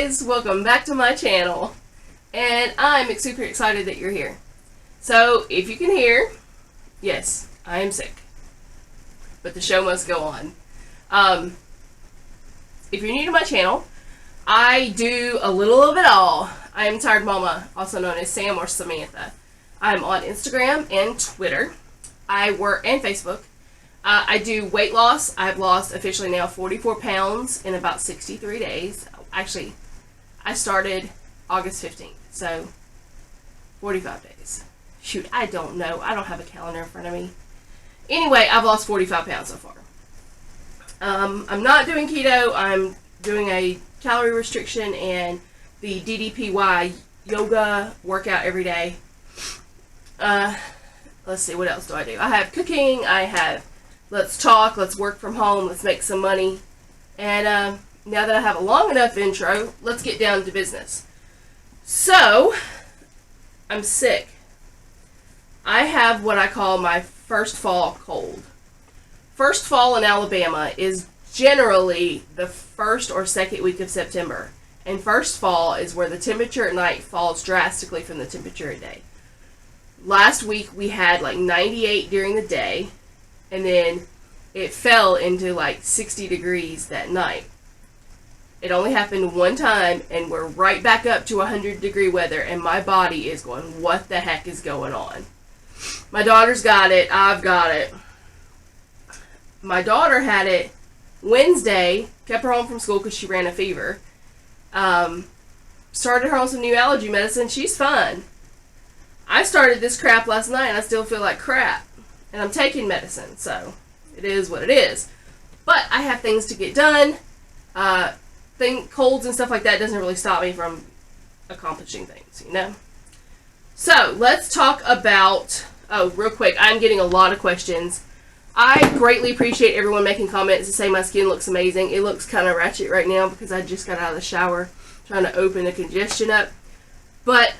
guys, welcome back to my channel, and I'm super excited that you're here. So, if you can hear, yes, I am sick, but the show must go on. If you're new to my channel, I do a little of it all. I am Tired Mama, also known as Sam or Samantha. I'm on Instagram and Twitter. I work and Facebook. I do weight loss. I've lost officially now 44 pounds in about 63 days. Actually, I started August 15th, so 45 days. Shoot, I don't know. I don't have a calendar in front of me. Anyway, I've lost 45 pounds so far. I'm not doing keto. I'm doing a calorie restriction and the DDPY yoga workout every day. Let's see, what else do I do? I have cooking. I have let's talk, let's work from home, let's make some money. And now that I have a long enough intro, let's get down to business. So, I'm sick. I have what I call my first fall cold. First fall in Alabama is generally the first or second week of September. And first fall is where the temperature at night falls drastically from the temperature at day. Last week we had like 98 during the day, and then it fell into like 60 degrees that night. It only happened one time, and we're right back up to 100-degree weather, and my body is going, what the heck is going on? My daughter's got it. I've got it. My daughter had it Wednesday, kept her home from school because she ran a fever. Started her on some new allergy medicine. She's fine. I started this crap last night, and I still feel like crap. And I'm taking medicine, so it is what it is. But I have things to get done. Colds and stuff like that doesn't really stop me from accomplishing things, you know? So, let's talk about... Oh, real quick, I'm getting a lot of questions. I greatly appreciate everyone making comments to say my skin looks amazing. It looks kind of ratchet right now because I just got out of the shower trying to open the congestion up. But,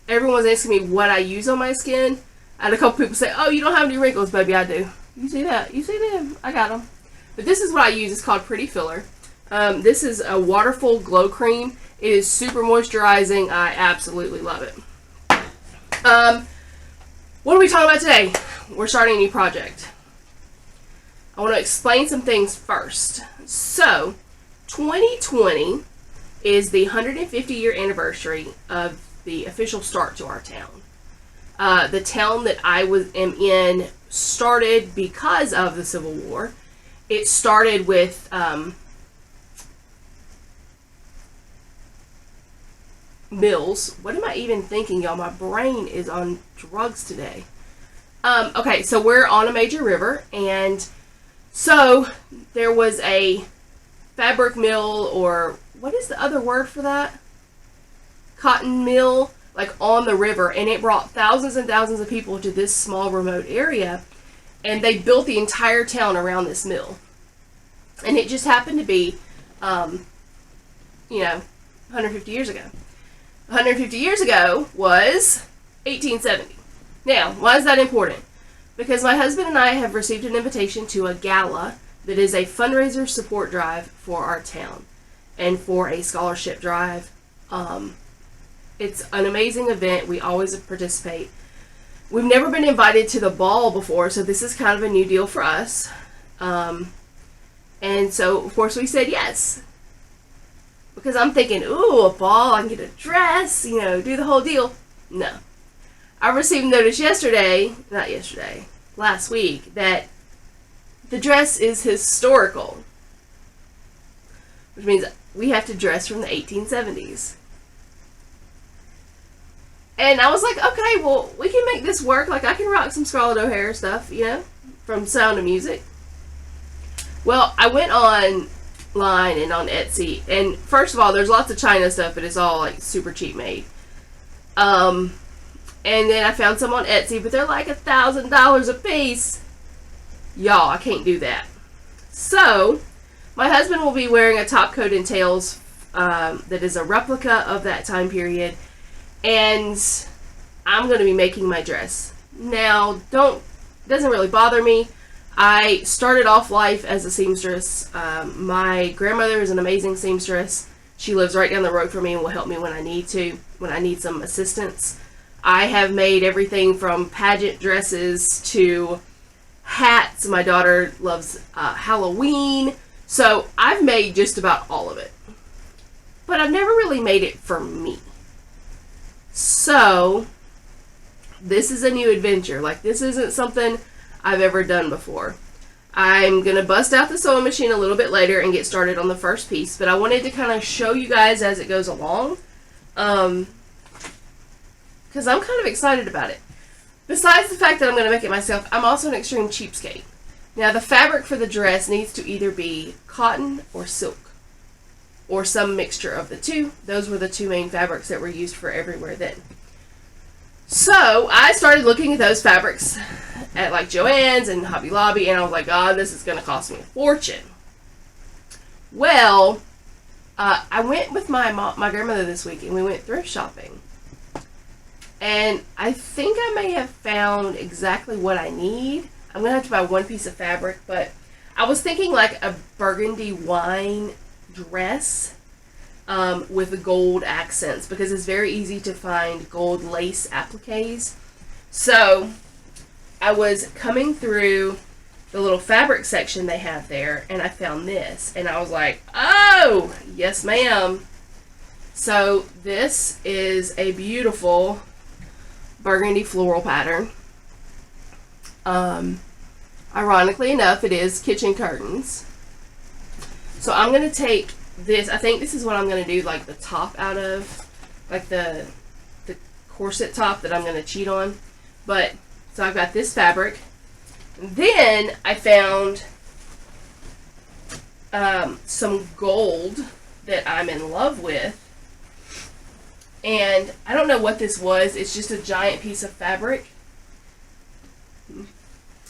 everyone's asking me what I use on my skin. I had a couple people say, oh, you don't have any wrinkles, baby. I do. You see that? You see them? I got them. But this is what I use. It's called Pretty Filler. This is a Waterful Glow Cream. It is super moisturizing. I absolutely love it. What are we talking about today? We're starting a new project. I want to explain some things first. So, 2020 is the 150-year anniversary of the official start to our town. The town that I am in started because of the Civil War. It started with mills. What am I even thinking, y'all? My brain is on drugs today. Okay, so we're on a major river, and so there was a fabric mill, or what is the other word for that? Cotton mill, like on the river, and it brought thousands and thousands of people to this small remote area, and they built the entire town around this mill. And it just happened to be, 150 years ago. 150 years ago was 1870. Now, why is that important? Because my husband and I have received an invitation to a gala that is a fundraiser support drive for our town and for a scholarship drive. It's an amazing event. We always participate. We've never been invited to the ball before, so this is kind of a new deal for us. And so, of course, we said yes. Because I'm thinking, ooh, a ball, I can get a dress, do the whole deal. No. I received notice last week, that the dress is historical. Which means we have to dress from the 1870s. And I was like, okay, well, we can make this work. Like, I can rock some Scarlett O'Hara stuff, from Sound of Music. Well, I went online and on Etsy, and first of all, there's lots of China stuff, but it's all like super cheap made. And then I found some on Etsy, but they're like $1,000 a piece. Y'all, I can't do that. So, my husband will be wearing a top coat and tails that is a replica of that time period, and I'm going to be making my dress. Now, doesn't really bother me. I started off life as a seamstress. My grandmother is an amazing seamstress. She lives right down the road from me and will help me when I need some assistance. I have made everything from pageant dresses to hats. My daughter loves Halloween. So I've made just about all of it. But I've never really made it for me. So this is a new adventure. Like, this isn't something I've ever done before. I'm going to bust out the sewing machine a little bit later and get started on the first piece. But I wanted to kind of show you guys as it goes along. Because I'm kind of excited about it. Besides the fact that I'm going to make it myself, I'm also an extreme cheapskate. Now, the fabric for the dress needs to either be cotton or silk, or some mixture of the two. Those were the two main fabrics that were used for everywhere then. So I started looking at those fabrics at like Joann's and Hobby Lobby, and I was like, God, this is going to cost me a fortune. Well, I went with my grandmother this week, and we went thrift shopping. And I think I may have found exactly what I need. I'm going to have to buy one piece of fabric, but I was thinking like a burgundy wine dress with gold accents, because it's very easy to find gold lace appliques. So I was coming through the little fabric section they have there, and I found this, and I was like, oh, yes ma'am. So this is a beautiful burgundy floral pattern. Ironically enough, it is kitchen curtains. So I'm going to take this, I think this is what I'm going to do like the top out of, like the corset top that I'm going to cheat on. But, so I've got this fabric. Then I found some gold that I'm in love with. And I don't know what this was. It's just a giant piece of fabric.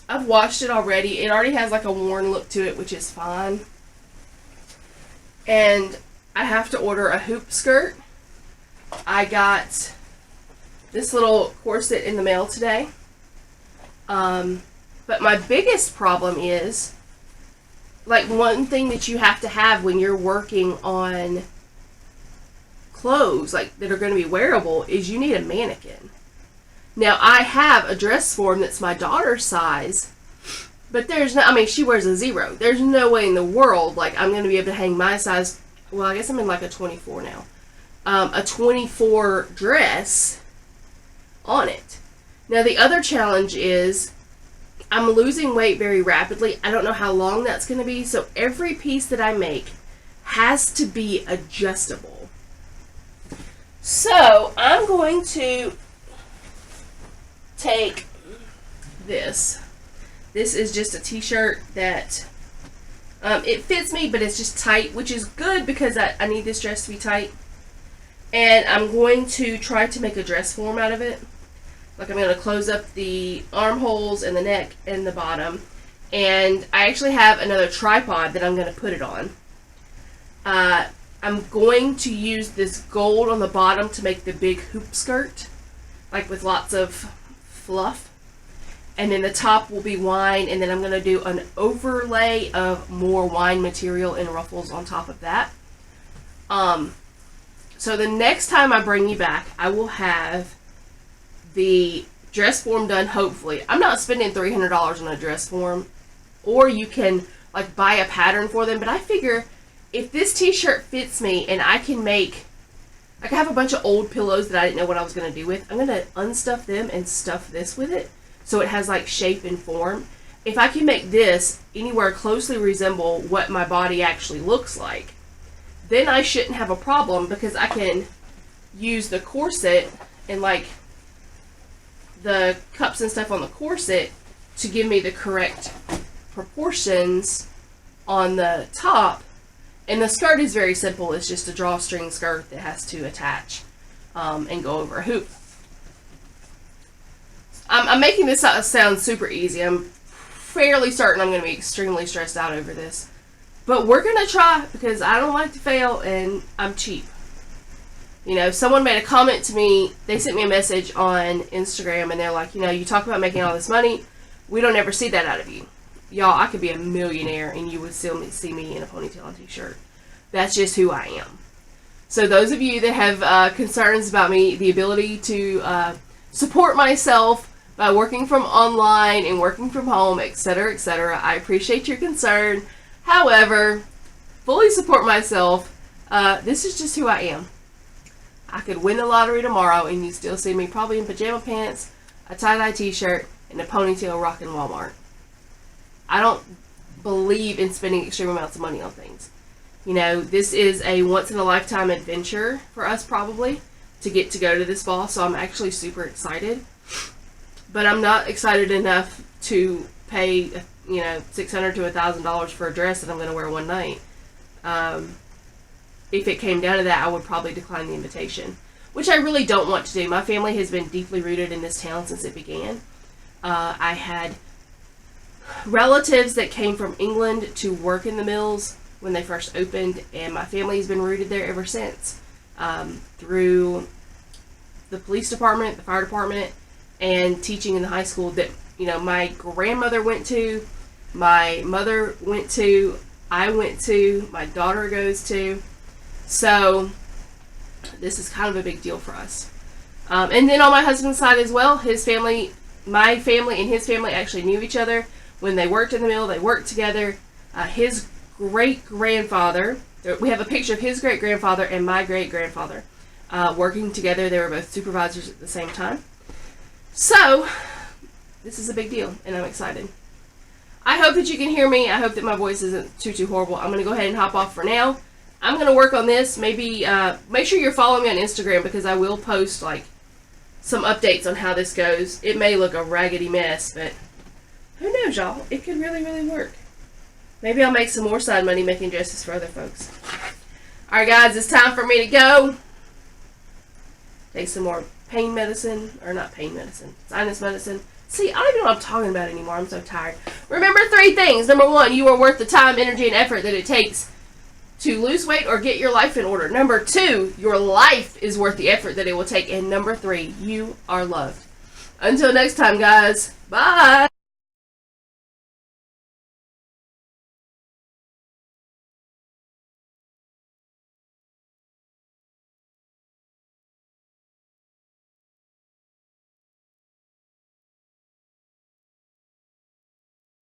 I've washed it already. It already has like a worn look to it, which is fine. And I have to order a hoop skirt. I got this little corset in the mail today. But my biggest problem is, like, one thing that you have to have when you're working on clothes like that are going to be wearable is you need a mannequin. Now, I have a dress form that's my daughter's size, but there's no, I mean, she wears a 0. There's no way in the world, like, I'm going to be able to hang my size, well, I guess I'm in like a 24 now, a 24 dress on it. Now, the other challenge is I'm losing weight very rapidly. I don't know how long that's going to be, so every piece that I make has to be adjustable. So, I'm going to take this. This is just a t-shirt that it fits me, but it's just tight, which is good because I need this dress to be tight. And I'm going to try to make a dress form out of it. Like, I'm going to close up the armholes and the neck and the bottom. And I actually have another tripod that I'm going to put it on. I'm going to use this gold on the bottom to make the big hoop skirt, like with lots of fluff. And then the top will be wine, and then I'm going to do an overlay of more wine material and ruffles on top of that. So the next time I bring you back, I will have the dress form done, hopefully. I'm not spending $300 on a dress form, or you can like buy a pattern for them, but I figure if this t-shirt fits me and I can make, like, I have a bunch of old pillows that I didn't know what I was going to do with. I'm going to unstuff them and stuff this with it so it has like shape and form. If I can make this anywhere closely resemble what my body actually looks like, then I shouldn't have a problem, because I can use the corset and like the cups and stuff on the corset to give me the correct proportions on the top. And the skirt is very simple. It's just a drawstring skirt that has to attach and go over a hoop. I'm making this sound super easy. I'm fairly certain I'm going to be extremely stressed out over this. But we're going to try, because I don't like to fail and I'm cheap. You know, someone made a comment to me. They sent me a message on Instagram, and they're like, you know, you talk about making all this money. We don't ever see that out of you. Y'all, I could be a millionaire and you would still see me in a ponytail and t-shirt. That's just who I am. So those of you that have concerns about me, the ability to support myself by working from online and working from home, etc., etc., I appreciate your concern. However, fully support myself. This is just who I am. I could win the lottery tomorrow and you still see me probably in pajama pants, a tie-dye t-shirt, and a ponytail rocking Walmart. I don't believe in spending extreme amounts of money on things. You know, this is a once-in-a-lifetime adventure for us probably to get to go to this ball, so I'm actually super excited. But I'm not excited enough to pay, you know, $600 to $1,000 for a dress that I'm going to wear one night. If it came down to that, I would probably decline the invitation, which I really don't want to do. My family has been deeply rooted in this town since it began. I had relatives that came from England to work in the mills when they first opened, and my family has been rooted there ever since, through the police department, the fire department, and teaching in the high school that, you know, my grandmother went to, my mother went to, I went to, my daughter goes to. So this is kind of a big deal for us. And then on my husband's side as well, his family, my family and his family actually knew each other. When they worked in the mill, they worked together. His great-grandfather, we have a picture of his great-grandfather and my great-grandfather working together. They were both supervisors at the same time. So this is a big deal, and I'm excited. I hope that you can hear me. I hope that my voice isn't too horrible. I'm going to go ahead and hop off for now. I'm going to work on this. Maybe make sure you're following me on Instagram, because I will post like some updates on how this goes. It may look a raggedy mess, but who knows, y'all? It could really, really work. Maybe I'll make some more side money making dresses for other folks. Alright guys, it's time for me to go. Take some more pain medicine, or not pain medicine, sinus medicine. See, I don't even know what I'm talking about anymore. I'm so tired. Remember 3 things. Number 1, you are worth the time, energy, and effort that it takes to lose weight or get your life in order. Number 2, your life is worth the effort that it will take. And number 3, you are loved. Until next time, guys. Bye.